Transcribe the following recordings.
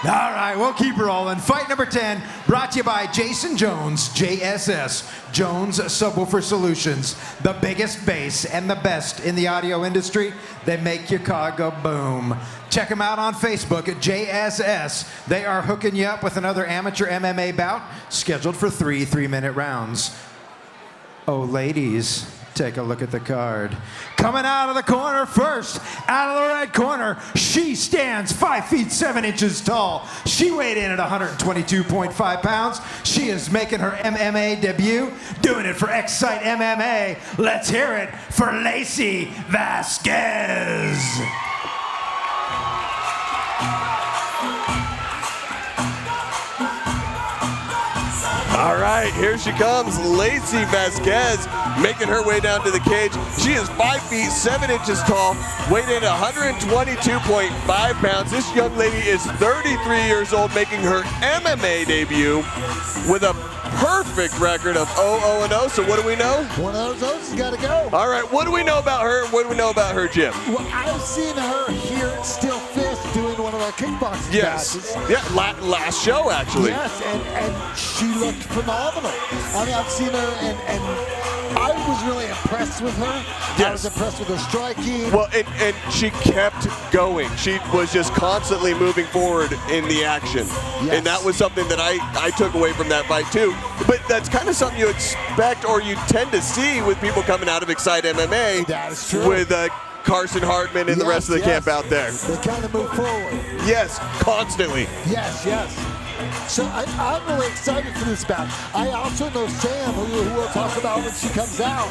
All right, we'll keep rolling. Fight number 10, brought to you by Jason Jones, JSS, Jones Subwoofer Solutions. The biggest bass and the best in the audio industry. They make your car go boom. Check them out on Facebook at JSS. They are hooking you up with another amateur MMA bout scheduled for 3 3-minute rounds. Oh, ladies, take a look at the card. Coming out of the corner first, out of the red corner, she stands 5 feet 7 inches tall. She weighed in at 122.5 pounds. She is making her MMA debut, doing it for Excite MMA. Let's hear it for Lacey Vasquez. All right, here she comes, Lacey Vasquez, making her way down to the cage. She is 5 feet 7 inches tall, weighed in at 122.5 pounds. This young lady is 33 years old, making her MMA debut with a perfect record of 0-0-0. So what do we know? One of those O's has got to go. All right, what do we know about her? What do we know about her, Jim? Well, I've seen her here at SteelFist doing one of our kickboxing matches. Yeah, last show, actually. Yes, and she looked phenomenal. I mean, I've seen her, and I was really impressed with her. Yes. I was impressed with her striking. Well, and she kept going. She was just constantly moving forward in the action. Yes. And that was something that I took away from that fight, too. But that's kind of something you expect or you tend to see with people coming out of Excite MMA. That is true. With Carson Hardman and the rest of the camp out there. They kind of move forward. Yes, constantly. Yes, yes. So I'm really excited for this bout. I also know Sam, who we'll talk about when she comes out,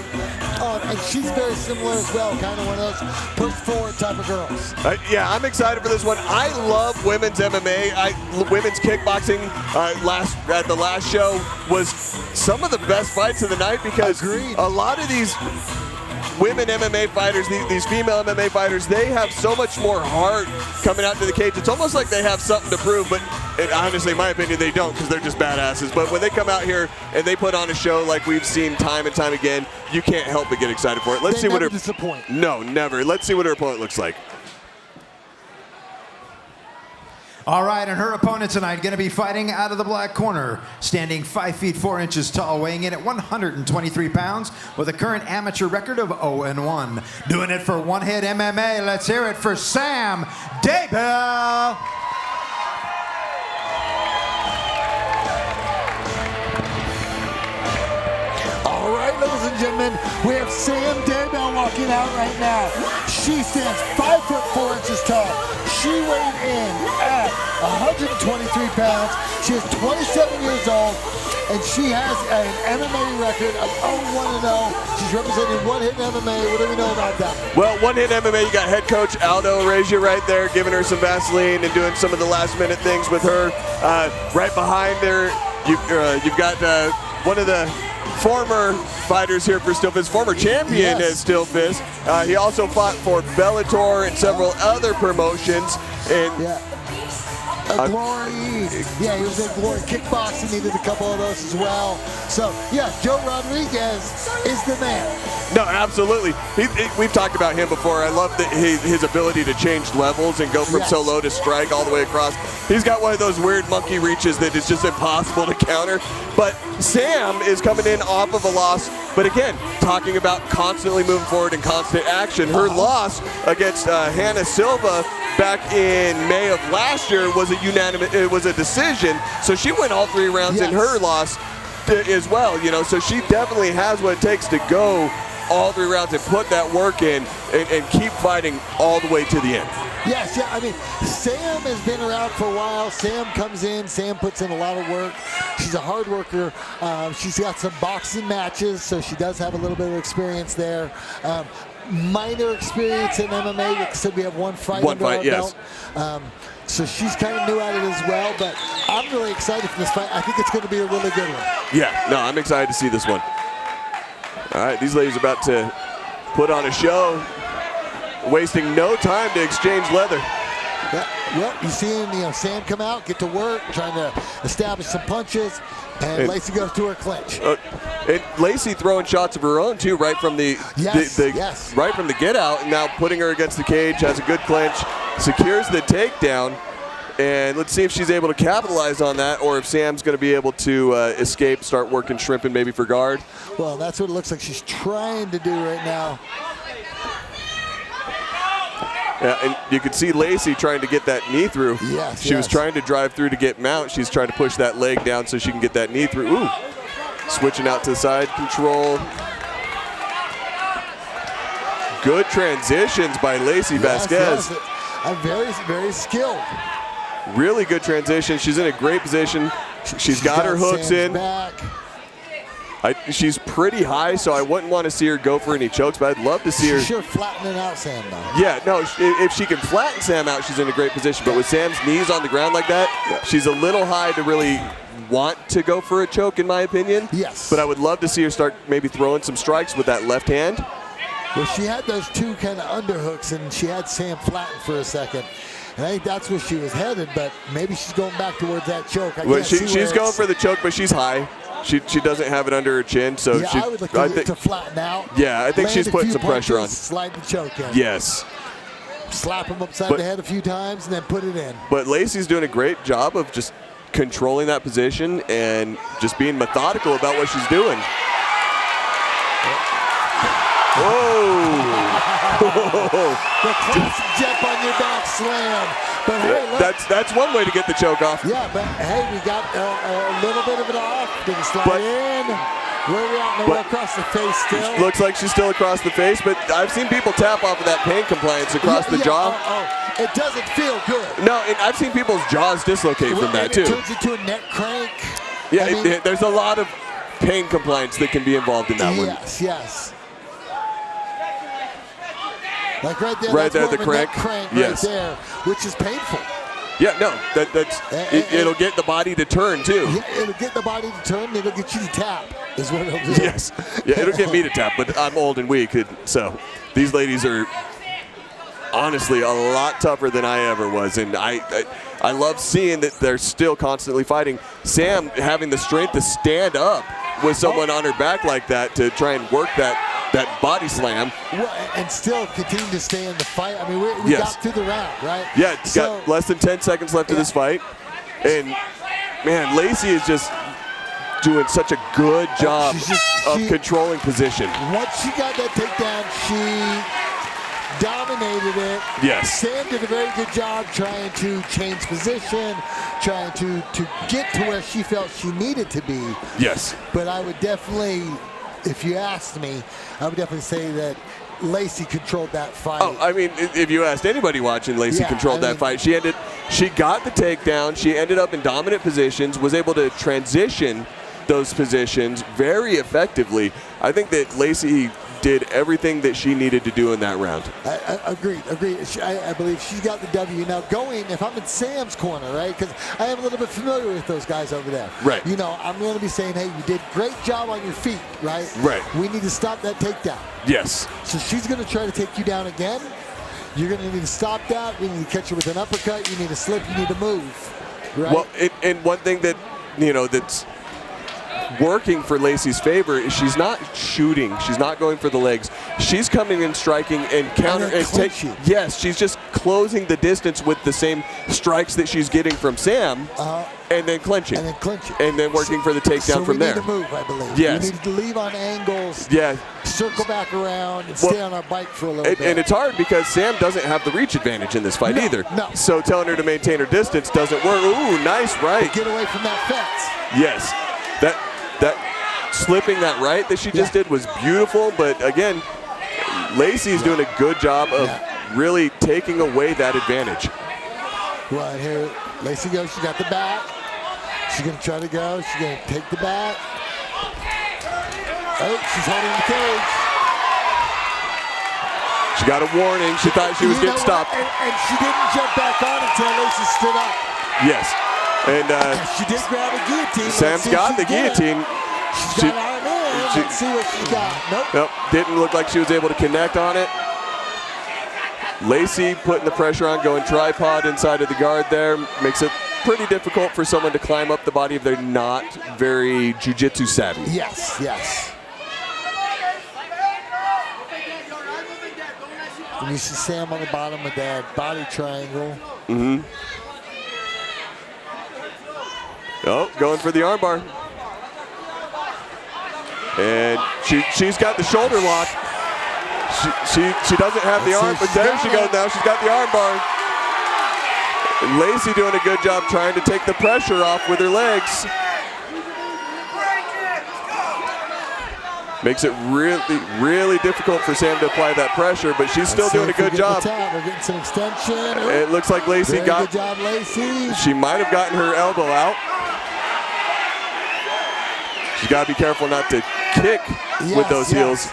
and she's very similar as well, kind of one of those push-forward type of girls. Yeah, I'm excited for this one. I love women's MMA. Women's kickboxing at the last show was some of the best fights of the night because a lot of these women MMA fighters, these female MMA fighters, they have so much more heart coming out to the cage. It's almost like they have something to prove, but honestly, in my opinion, they don't because they're just badasses. But when they come out here and they put on a show like we've seen time and time again, you can't help but get excited for it. Let's see what her disappoint. No, never. Let's see what her opponent looks like. All right, and her opponent tonight going to be fighting out of the black corner, standing 5 feet 4 inches tall, weighing in at 123 pounds, with a current amateur record of 0-1. Doing it for One Hit MMA, let's hear it for Sam Daybell. All right, ladies and gentlemen, we have Sam Daybell walking out right now. She stands 5 foot 4 inches tall. She weighed in at 123 pounds. She is 27 years old, and she has an MMA record of 0-1-0. She's representing One Hit MMA. What do we know about that? Well, One Hit MMA, you got head coach Aldo Arezia right there, giving her some Vaseline and doing some of the last-minute things with her. Right behind her, you've got one of the former fighters here for SteelFist, former champion at SteelFist. He also fought for Bellator and several other promotions. And Glory. Yeah, he was in Glory Kickboxing. He did a couple of those as well. So, yeah, Joe Rodriguez is the man. No, absolutely. We've talked about him before. I love his ability to change levels and go from so low to strike all the way across. He's got one of those weird monkey reaches that is just impossible to counter. But Sam is coming in off of a loss. But again, talking about constantly moving forward and constant action. Her loss against Hannah Silva back in May of last year was a decision. So she went all 3 rounds in her loss as well, you know, so she definitely has what it takes to go all 3 rounds and put that work in and keep fighting all the way to the end. Yes, yeah, I mean, Sam has been around for a while. Sam comes in, Sam puts in a lot of work. She's a hard worker. She's got some boxing matches, so she does have a little bit of experience there. Minor experience in MMA, because we have one fight under our belt. So she's kind of new at it as well, but I'm really excited for this fight. I think it's going to be a really good one. Yeah, no, I'm excited to see this one. All right, these ladies are about to put on a show, wasting no time to exchange leather. Yeah, well, you see Sam come out, get to work, trying to establish some punches, and Lacey goes to her clinch. And Lacey throwing shots of her own too, right from the right from the get out, and now putting her against the cage, has a good clinch, secures the takedown, And let's see if she's able to capitalize on that, or if Sam's going to be able to escape, start working shrimping maybe for guard. Well, that's what it looks like she's trying to do right now. Yeah, and you can see Lacey trying to get that knee through. Yes, she was trying to drive through to get mount. She's trying to push that leg down so she can get that knee through. Ooh, switching out to the side control. Good transitions by Lacey Vasquez. Yes. Very, very skilled. Really good transition. She's in a great position. She's got her hooks in. Back. She's pretty high, so I wouldn't want to see her go for any chokes, but I'd love to see her. She's sure flattening out Sam, though. Yeah, no, if she can flatten Sam out, she's in a great position. But with Sam's knees on the ground like that, she's a little high to really want to go for a choke, in my opinion. Yes. But I would love to see her start maybe throwing some strikes with that left hand. Well, she had those two kind of underhooks, and she had Sam flattened for a second. And I think that's where she was headed, but maybe she's going back towards that choke. She's going for the choke, but she's high. She doesn't have it under her chin, so yeah, I would like to flatten out. Yeah, I think she's putting some pressure on. Slide the choke in. Yes. Slap him upside the head a few times and then put it in. But Lacey's doing a great job of just controlling that position and just being methodical about what she's doing. Whoa! The classic jump on your back slam. But hey, look. That's one way to get the choke off. Yeah, but hey, we got a little bit of it off. Didn't slide in. Where are we at? No, we're across the face still. Looks like she's still across the face, but I've seen people tap off of that pain compliance across the jaw. It doesn't feel good. No, and I've seen people's jaws dislocate from that too. It turns into a neck crank. Yeah, there's a lot of pain compliance that can be involved in that one. Yes. Like right there, right that's there, the crank. Right there, which is painful. Yeah, no, it'll get the body to turn too. Yeah, it'll get the body to turn. It'll get you to tap, is what it'll do. Yes, yeah, it'll get me to tap, but I'm old and weak, so these ladies are honestly a lot tougher than I ever was, and I love seeing that they're still constantly fighting. Sam having the strength to stand up with someone on her back like that to try and work that body slam. Well, and still continue to stay in the fight. I mean, we got through the round, right? Yeah, it's got less than 10 seconds left of this fight. And, man, Lacey is just doing such a good job of controlling position. Once she got that takedown, she dominated it. Yes. Sam did a very good job trying to change position, trying to get to where she felt she needed to be. Yes. But I would definitely, if you asked me, I would definitely say that Lacey controlled that fight. Oh, I mean, if you asked anybody watching, Lacey controlled that fight. She got the takedown. She ended up in dominant positions, was able to transition those positions very effectively. I think that Lacey did everything that she needed to do in that round. Agreed. I believe she's got the W. Now if I'm in Sam's corner, right, because I am a little bit familiar with those guys over there. Right. You know, I'm going to be saying, hey, you did great job on your feet, right? Right. We need to stop that takedown. Yes. So she's going to try to take you down again. You're going to need to stop that. We need to catch her with an uppercut. You need to slip. You need to move. Right? Well, and one thing that, that's working for Lacey's favor is she's not shooting. She's not going for the legs. She's coming in striking and counter and taking. Yes, she's just closing the distance with the same strikes that she's getting from Sam, and then clinching. And then working for the takedown from there. So we need to move, I believe. Yes. We need to leave on angles. Yeah. Circle back around and stay on our bike for a little bit. And it's hard because Sam doesn't have the reach advantage in this fight either. No. So telling her to maintain her distance doesn't work. Ooh, nice right. Get away from that fence. Yes. That slipping that right that she just did was beautiful, but again, Lacey's doing a good job of really taking away that advantage. Right here, Lacey goes, she got the back. She's gonna try to go, she's gonna take the back. Oh, she's holding the cage. She got a warning, she thought she was getting stopped. And she didn't jump back on until Lacey stood up. Yes. And she did grab a guillotine. Sam's got the guillotine. She's got arm in. Let's see what she's got. Nope. Didn't look like she was able to connect on it. Lacey putting the pressure on, going tripod inside of the guard there. Makes it pretty difficult for someone to climb up the body if they're not very jiu-jitsu savvy. Yes. And you see Sam on the bottom of that body triangle. Mm-hmm. Oh, going for the armbar. And she's got the shoulder lock. She doesn't have the arm, but there she goes now. She's got the armbar. And Lacey doing a good job trying to take the pressure off with her legs. Makes it really, really difficult for Sam to apply that pressure, but she's still doing a good job. We're getting some extension. It looks like Lacey got. Good job, Lacey. She might have gotten her elbow out. She's got to be careful not to kick with those heels.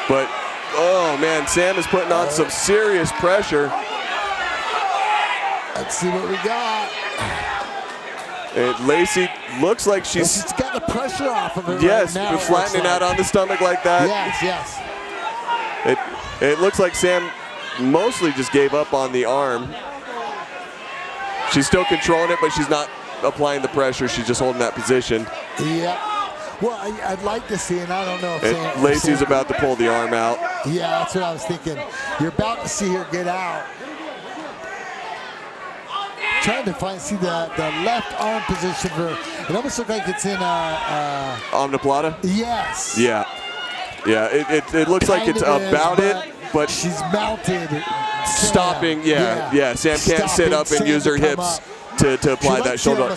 But, oh man, Sam is putting on some serious pressure. Let's see what we got. And Lacey looks like she's got the pressure off of her. Yes, right now, flattening out on the stomach like that. Yes, yes. It looks like Sam mostly just gave up on the arm. She's still controlling it, but she's not applying the pressure. She's just holding that position. Yeah. Well, I'd like to see, and I don't know if Lacey's about to pull the arm out. Yeah, that's what I was thinking. You're about to see her get out. Trying to see the left arm position for her. It almost looks like it's in Omniplata? Yes. Yeah. Yeah, it looks like it's about it, but she's mounted. Stopping, yeah. Sam can't sit up and use her hips to apply that shoulder.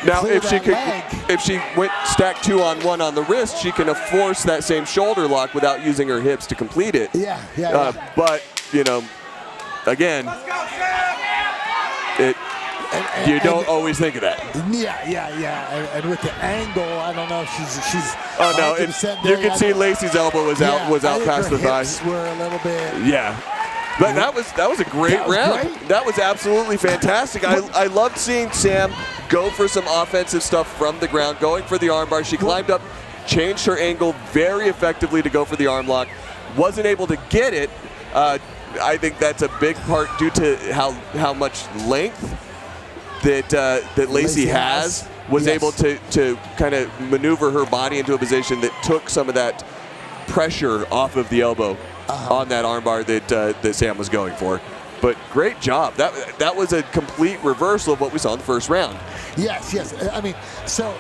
Now, if she went stack 2-on-1 on the wrist, she can force that same shoulder lock without using her hips to complete it. Yeah. But, you know, again, you don't always think of that. Yeah. And with the angle, I don't know if she's. Oh no! You can see Lacey's elbow was out past the thigh. Were a little bit. Yeah. But that was a great round. Great. That was absolutely fantastic. I loved seeing Sam go for some offensive stuff from the ground, going for the armbar. She climbed up, changed her angle very effectively to go for the arm lock. Wasn't able to get it. I think that's a big part due to how much length that Lacey has. Was able to kind of maneuver her body into a position that took some of that pressure off of the elbow on that armbar that Sam was going for. But great job. That was a complete reversal of what we saw in the first round. Yes. I mean, so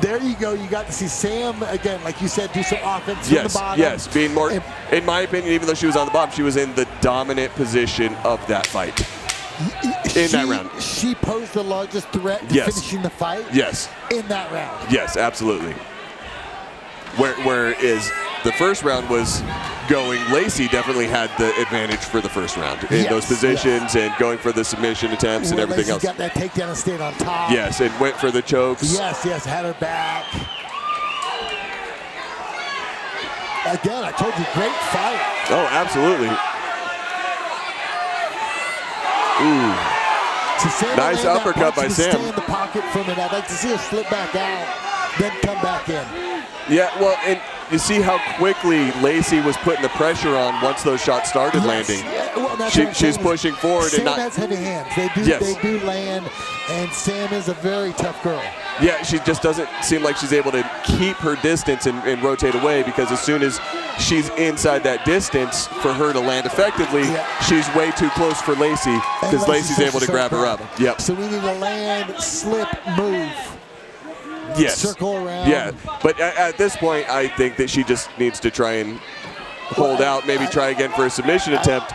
there you go. You got to see Sam, again, like you said, do some offense from the bottom. Yes, being more, in my opinion, even though she was on the bottom, she was in the dominant position of that fight. In that round. She posed the largest threat to finishing the fight. Yes. In that round. Yes, absolutely. Whereas the first round was going, Lacey definitely had the advantage for the first round in those positions and going for the submission attempts and everything else. Got that takedown and stayed on top. Yes, and went for the chokes. Yes, had her back. Again, I told you, great fight. Oh, absolutely. Ooh. Nice uppercut by Sam. Stay in the pocket for a minute. I'd like to see her slip back out, then come back in. Yeah, well, and you see how quickly Lacey was putting the pressure on once those shots started landing. Yeah, well, she's pushing forward. Sam and not has heavy hands. They do land, and Sam is a very tough girl. Yeah, she just doesn't seem like she's able to keep her distance and rotate away, because as soon as she's inside that distance for her to land effectively, she's way too close for Lacey, because Lacey's able to grab her up. Yep. So we need a land, slip, move. Yes. Circle around. Yeah, but at this point, I think that she just needs to try and hold out, maybe try again for a submission attempt.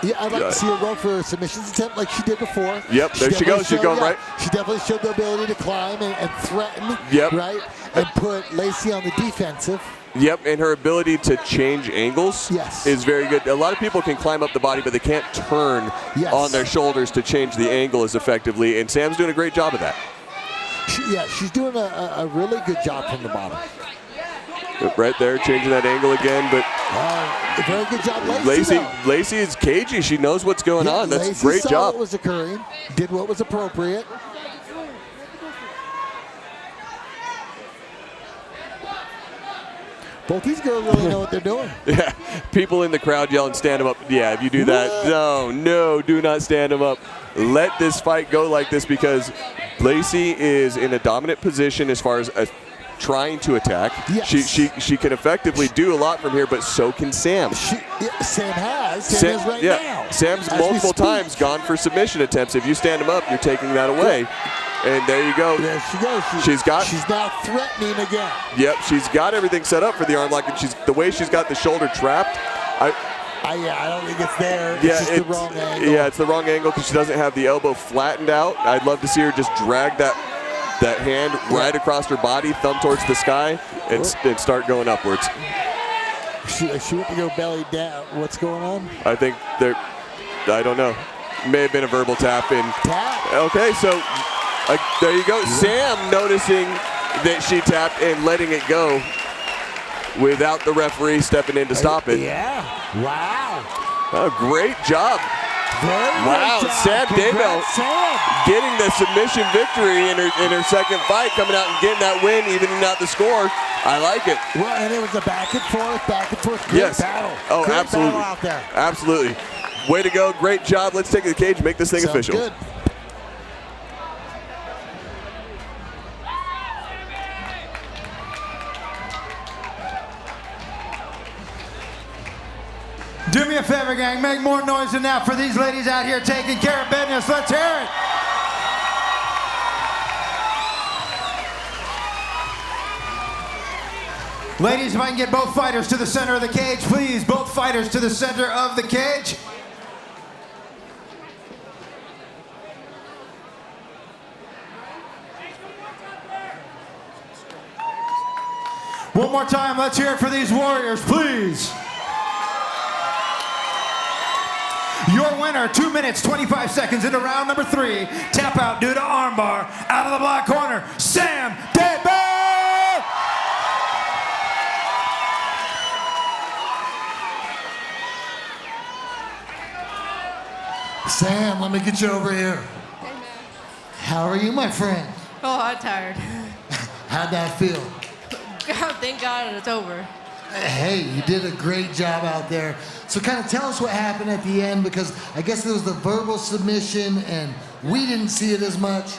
Yeah, I'd like to see her go for a submissions attempt like she did before. Yep, there she goes. She's going right. She definitely showed the ability to climb and threaten, right? And put Lacey on the defensive. Yep, and her ability to change angles is very good. A lot of people can climb up the body, but they can't turn on their shoulders to change the angle as effectively, and Sam's doing a great job of that. She's doing a really good job from the bottom. Right there, changing that angle again, but very good job, Lacey is cagey. She knows what's going on. That's a great job. Saw what was occurring, did what was appropriate. Both these girls really know what they're doing. Yeah, people in the crowd yelling, "Stand them up!" Yeah, if you do that, no, do not stand them up. Let this fight go like this, because Lacey is in a dominant position as far as trying to attack. Yes. She can effectively do a lot from here, but so can Sam. Sam has right now. Sam's multiple times gone for submission attempts. If you stand him up, you're taking that away. And there you go. There she goes. She's now threatening again. Yep, she's got everything set up for the arm lock, and the way she's got the shoulder trapped. I don't think it's there. Yeah, it's just the wrong angle. Yeah, it's the wrong angle because she doesn't have the elbow flattened out. I'd love to see her just drag that hand right across her body, thumb towards the sky, and start going upwards. She went to go belly down. What's going on? I think I don't know. May have been a verbal tap in. Tap. Okay, so there you go. Sam noticing that she tapped and letting it go without the referee stepping in to stop it. Yeah. Wow. Oh, great job. Wow, Sam Daybell getting the submission victory in her second fight, coming out and getting that win, evening out the score. I like it. Well, and it was a back and forth. Great battle. Oh, great absolutely. battle out there. Absolutely. Way to go. Great job. Let's take the cage and make this thing Sounds official. Good. Do me a favor, gang. Make more noise than that for these ladies out here taking care of business. Let's hear it. Ladies, if I can get both fighters to the center of the cage, please. Both fighters to the center of the cage. One more time, let's hear it for these warriors, please. Your winner, 2 minutes, 25 seconds into round number 3. Tap out due to armbar. Out of the black corner, Sam Daybell! Sam, let me get you over here. Hey, man. How are you, my friend? Oh, I'm tired. How'd that feel? God, thank God it's over. Hey, you did a great job out there. So kind of tell us what happened at the end, because I guess there was the verbal submission and we didn't see it as much.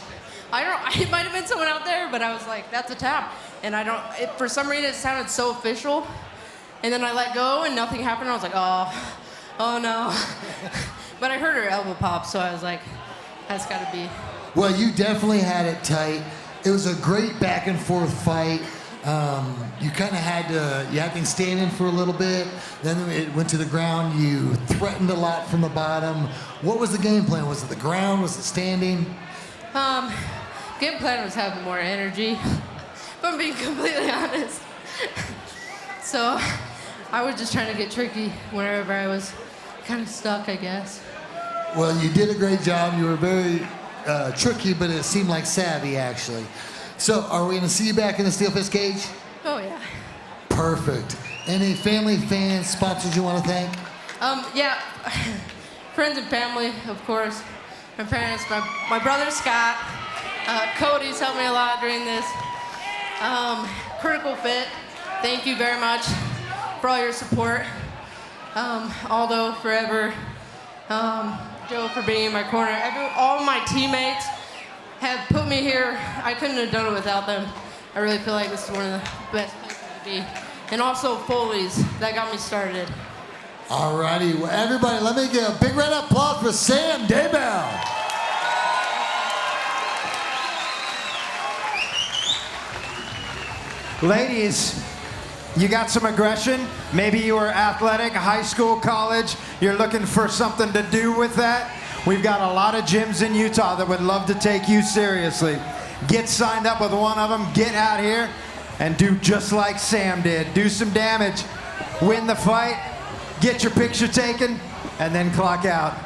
It might have been someone out there, but I was like, that's a tap. And for some reason it sounded so official. And then I let go and nothing happened. I was like, oh no. But I heard her elbow pop, so I was like, that's gotta be. Well, you definitely had it tight. It was a great back and forth fight. You kind of had things standing for a little bit, then it went to the ground. You threatened a lot from the bottom. What was the game plan? Was it the ground? Was it standing? Game plan was having more energy, if I'm being completely honest. So I was just trying to get tricky whenever I was kind of stuck, I guess. Well, you did a great job. You were very tricky, but it seemed like savvy, actually. So, are we going to see you back in the SteelFist cage? Oh, yeah. Perfect. Any family, fans, sponsors you want to thank? Yeah, friends and family, of course. My parents, my brother Scott, Cody's helped me a lot during this. Critical Fit, thank you very much for all your support. Aldo, forever. Joe for being in my corner. All my teammates have put me here. I couldn't have done it without them. I really feel like this is one of the best places to be. And also Foley's, that got me started. All righty, well, everybody, let me give a big round of applause for Sam Daybell. Ladies, you got some aggression. Maybe you were athletic, high school, college. You're looking for something to do with that. We've got a lot of gyms in Utah that would love to take you seriously. Get signed up with one of them, get out here, and do just like Sam did. Do some damage, win the fight, get your picture taken, and then clock out.